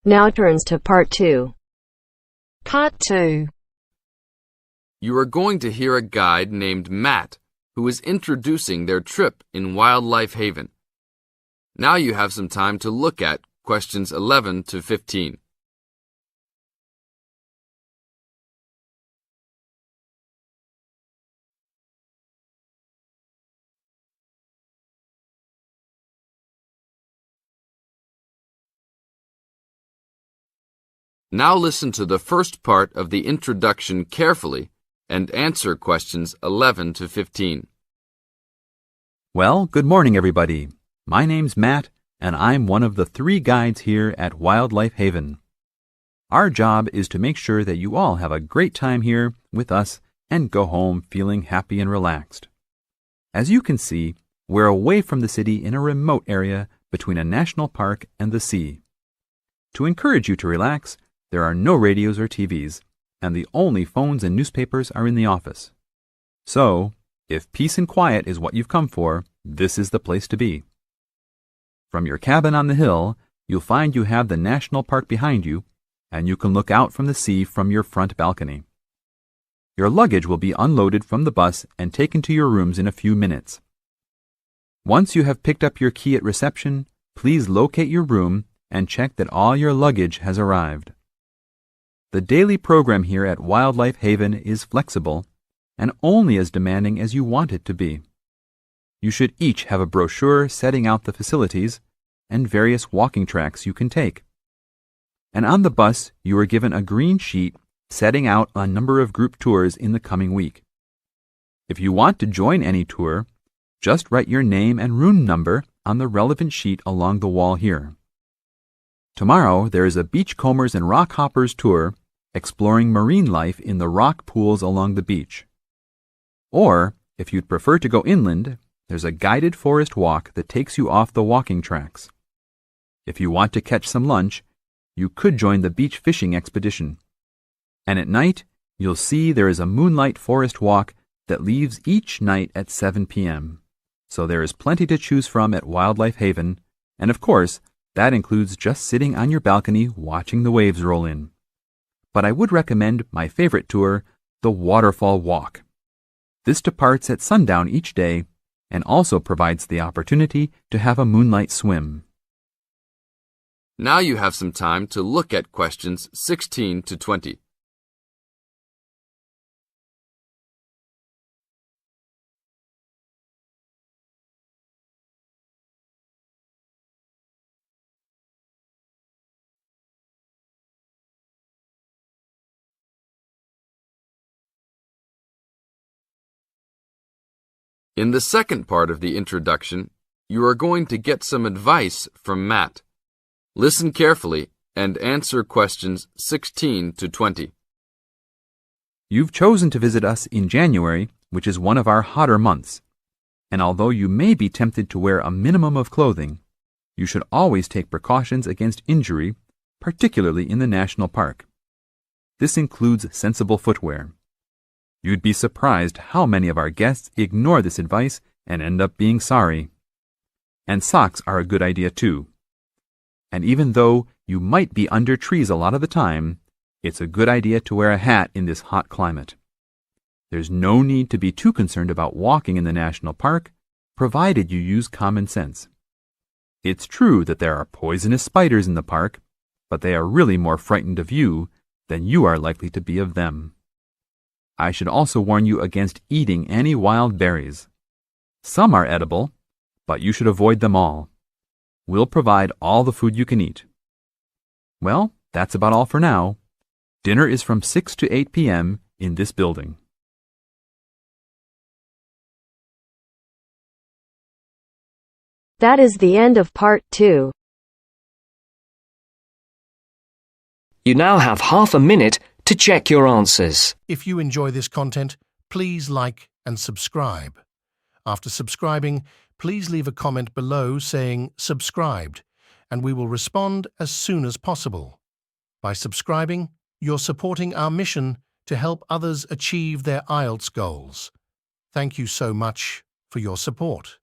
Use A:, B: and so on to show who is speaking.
A: Now turns to Part 2.
B: Part 2.
C: You are going to hear a guide named Matt who is introducing their trip in Wildlife Haven. Now you have some time to look at questions 11 to 15. Now listen to the first part of the introduction carefully and answer questions 11 to 15.
D: Well, good morning, everybody. My name's Matt, and I'm one of the 3 guides here at Wildlife Haven. Our job is to make sure that you all have a great time here with us and go home feeling happy and relaxed. As you can see, we're away from the city in a remote area between a national park and the sea. To encourage you to relax, there are no radios or TVs, and the only phones and newspapers are in the office. So, if peace and quiet is what you've come for, this is the place to be. From your cabin on the hill, you'll find you have the national park behind you, and you can look out from the sea from your front balcony. Your luggage will be unloaded from the bus and taken to your rooms in a few minutes. Once you have picked up your key at reception, please locate your room and check that all your luggage has arrived. The daily program here at Wildlife Haven is flexible and only as demanding as you want it to be. You should each have a brochure setting out the facilities and various walking tracks you can take. And on the bus, you are given a green sheet setting out a number of group tours in the coming week. If you want to join any tour, just write your name and room number on the relevant sheet along the wall here. Tomorrow, there is a beachcombers and rock hoppers tour exploring marine life in the rock pools along the beach. Or, if you'd prefer to go inland, there's a guided forest walk that takes you off the walking tracks. If you want to catch some lunch, you could join the beach fishing expedition. And at night, you'll see there is a moonlight forest walk that leaves each night at 7 p.m. So there is plenty to choose from at Wildlife Haven, and of course, that includes just sitting on your balcony watching the waves roll in. But I would recommend my favorite tour, the Waterfall Walk. This departs at sundown each day and also provides the opportunity to have a moonlight swim.
C: Now you have some time to look at questions 16 to 20. In the second part of the introduction, you are going to get some advice from Matt. Listen carefully and answer questions 16 to 20.
D: You've chosen to visit us in January, which is one of our hotter months. And although you may be tempted to wear a minimum of clothing, you should always take precautions against injury, particularly in the national park. This includes sensible footwear. You'd be surprised how many of our guests ignore this advice and end up being sorry. And socks are a good idea too. And even though you might be under trees a lot of the time, it's a good idea to wear a hat in this hot climate. There's no need to be too concerned about walking in the national park, provided you use common sense. It's true that there are poisonous spiders in the park, but they are really more frightened of you than you are likely to be of them. I should also warn you against eating any wild berries. Some are edible, but you should avoid them all. We'll provide all the food you can eat. Well, that's about all for now. Dinner is from 6 to 8 p.m. in this building.
A: That is the end of Part 2.
B: You now have half a minute to check your answers.
E: If you enjoy this content, please like and subscribe. After subscribing, please leave a comment below saying subscribed, and we will respond as soon as possible. By subscribing, you're supporting our mission to help others achieve their IELTS goals. Thank you so much for your support.